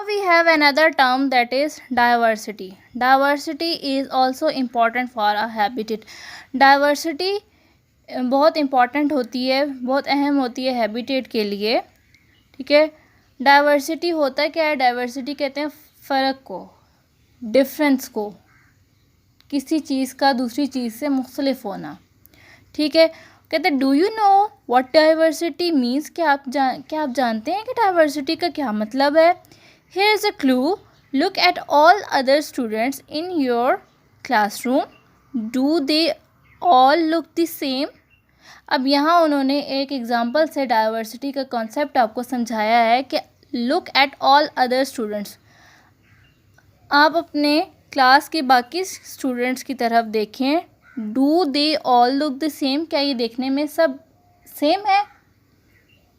we have another term, that is diversity. Diversity is also important for a habitat. Diversity बहुत important होती है, बहुत अहम होती है हैबिटेट के लिए, ठीक है। डाइवर्सिटी होता क्या है? डाइवर्सिटी कहते हैं फ़र्क को, डिफरेंस को, किसी चीज़ का दूसरी चीज़ से मुख्तलिफ होना, ठीक है। कहते हैं do you know what diversity means? क्या आप जानते हैं कि डाइवर्सिटी का क्या मतलब है? Here is a clue, look at all other students in your classroom, do they all look the same? अब यहाँ उन्होंने एक एग्जांपल से डाइवर्सिटी का कॉन्सेप्ट आपको समझाया है कि look at all other students, आप अपने क्लास के बाकी स्टूडेंट्स की तरफ देखें, do they all look the same, क्या ये देखने में सब सेम है?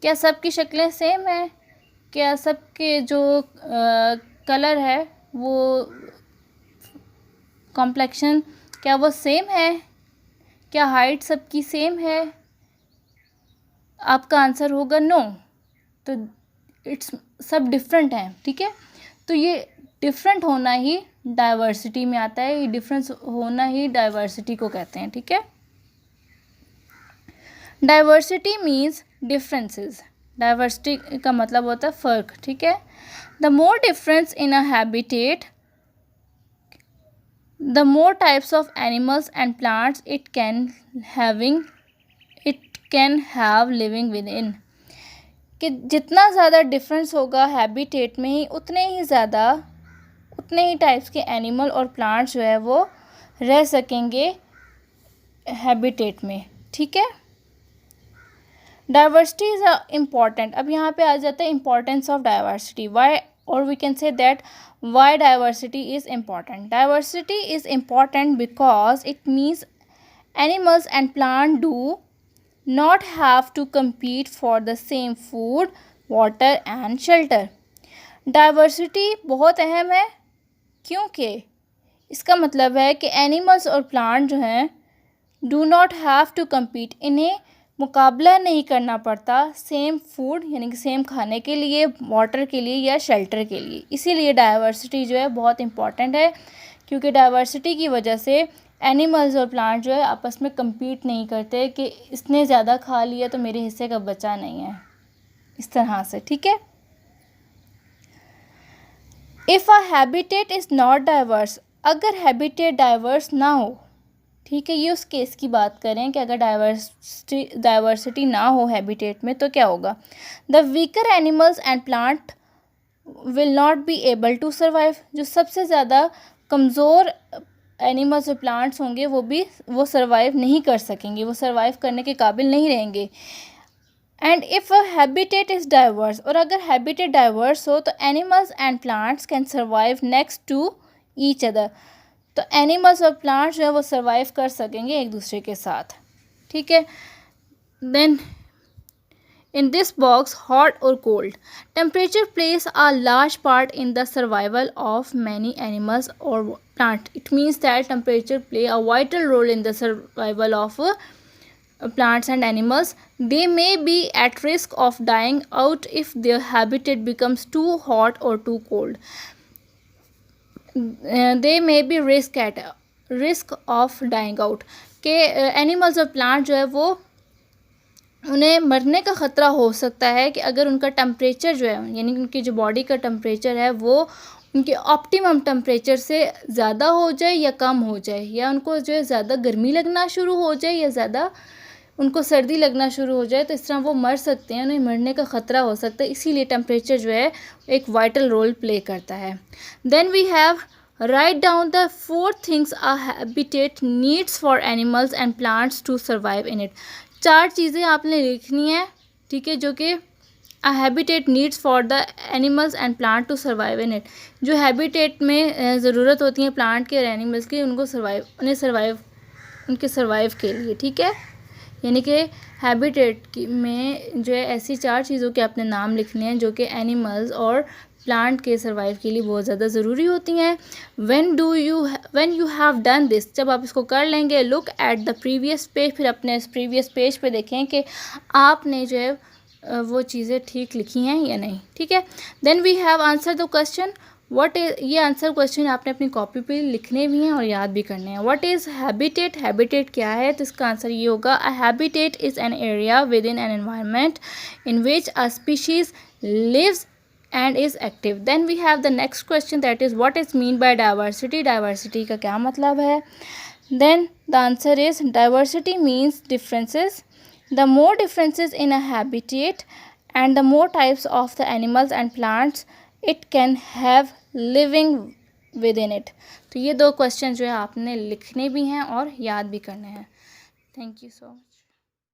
क्या सब की शक्लें सेम हैं? क्या सबके जो कलर है, वो कॉम्प्लेक्शन, क्या वो सेम है? क्या हाइट सबकी सेम है? आपका आंसर होगा नो। तो इट्स सब डिफरेंट हैं, ठीक है। तो ये डिफरेंट होना ही डाइवर्सिटी में आता है, ये डिफरेंस होना ही डाइवर्सिटी को कहते हैं, ठीक है। डाइवर्सिटी मीन्स डिफरेंसेस, डाइवर्सिटी का मतलब होता है फ़र्क, ठीक है। The more difference in a habitat, the more types of animals and plants it can have living within, कि जितना ज़्यादा डिफरेंस होगा हैबिटेट में ही उतने ही टाइप्स के एनिमल और प्लांट्स जो है वो रह सकेंगे हैबिटेट में, ठीक है। Diversity is important. अब यहाँ पे आ जाता है इम्पॉर्टेंस ऑफ डाइवर्सिटी, वाई, और we can say that why diversity is important. Diversity is important because it means animals and plant do not have to compete for the same food, water and shelter. Diversity बहुत अहम है क्योंकि इसका मतलब है कि animals और plant जो हैं do not have to compete, इन्हें मुकाबला नहीं करना पड़ता सेम फूड यानी कि सेम खाने के लिए, वाटर के लिए या शेल्टर के लिए। इसीलिए डाइवर्सिटी जो है बहुत इम्पॉर्टेंट है, क्योंकि डाइवर्सिटी की वजह से एनिमल्स और प्लांट जो है आपस में compete नहीं करते कि इसने ज़्यादा खा लिया तो मेरे हिस्से का बचा नहीं है, इस तरह से, ठीक है। If a habitat is not diverse, अगर हैबिटेट डाइवर्स ना हो, ठीक है, ये उस केस की बात करें कि अगर डाइवर्सिटी ना हो हैबिटेट में तो क्या होगा? The weaker animals and plant will not be able to survive, जो सबसे ज़्यादा कमज़ोर एनिमल्स और प्लांट्स होंगे वो सर्वाइव नहीं कर सकेंगे, वो सर्वाइव करने के काबिल नहीं रहेंगे। And if a habitat is diverse, और अगर हैबिटेट डाइवर्स हो तो animals and plants can survive next to each other, तो एनिमल्स और प्लांट्स जो है वो सर्वाइव कर सकेंगे एक दूसरे के साथ, ठीक है। Then in this box, hot or cold, temperature plays a large part in the survival of many animals or plants. It means that temperature play a vital role in the survival of plants and animals. They may be at risk of dying out if their habitat becomes too hot or too cold. They may be risk of dying out, के animals और plant जो है वो उन्हें मरने का ख़तरा हो सकता है कि अगर उनका टेम्परेचर जो है यानी उनकी जो बॉडी का टेम्परेचर है वो उनके ऑप्टिमम टेम्परेचर से ज़्यादा हो जाए या कम हो जाए, या उनको जो है ज़्यादा गर्मी लगना शुरू हो जाए या ज़्यादा उनको सर्दी लगना शुरू हो जाए, तो इस तरह वो मर सकते हैं, उन्हें मरने का ख़तरा हो सकता है। इसीलिए टेम्परेचर जो है एक वाइटल रोल प्ले करता है। Then we have write down the 4 things a habitat needs for animals and plants to survive in it. 4 चीज़ें आपने लिखनी है, ठीक है, जो कि a habitat needs for the animals and plant to survive in it, जो हैबिटेट में ज़रूरत होती है प्लांट के और एनिमल्स की उनके सर्वाइव के लिए, ठीक है। यानी कि हैबिटेट में जो है ऐसी 4 चीज़ों के आपने नाम लिखने हैं जो कि एनिमल्स और प्लांट के सर्वाइव के लिए बहुत ज़्यादा ज़रूरी होती हैं। When you have done this, जब आप इसको कर लेंगे, look at the previous page, फिर अपने इस प्रीवियस पेज पे देखें कि आपने जो है वो चीज़ें ठीक लिखी हैं या नहीं, ठीक है। Then we have answer the question what is, ये आंसर क्वेश्चन आपने अपनी कॉपी पे लिखने भी हैं और याद भी करने हैं। व्हाट इज़ हैबिटेट, हैबिटेट क्या है, तो इसका आंसर ये होगा a habitat is an area within an environment in which a species lives and is active. Then we have the next question, that is what is mean by diversity, diversity का क्या मतलब है। Then the answer is diversity means differences, the more differences in a habitat and the more types of the animals and plants it can have living within it। तो ये दो question जो है आपने लिखने भी हैं और याद भी करने हैं। Thank you so much.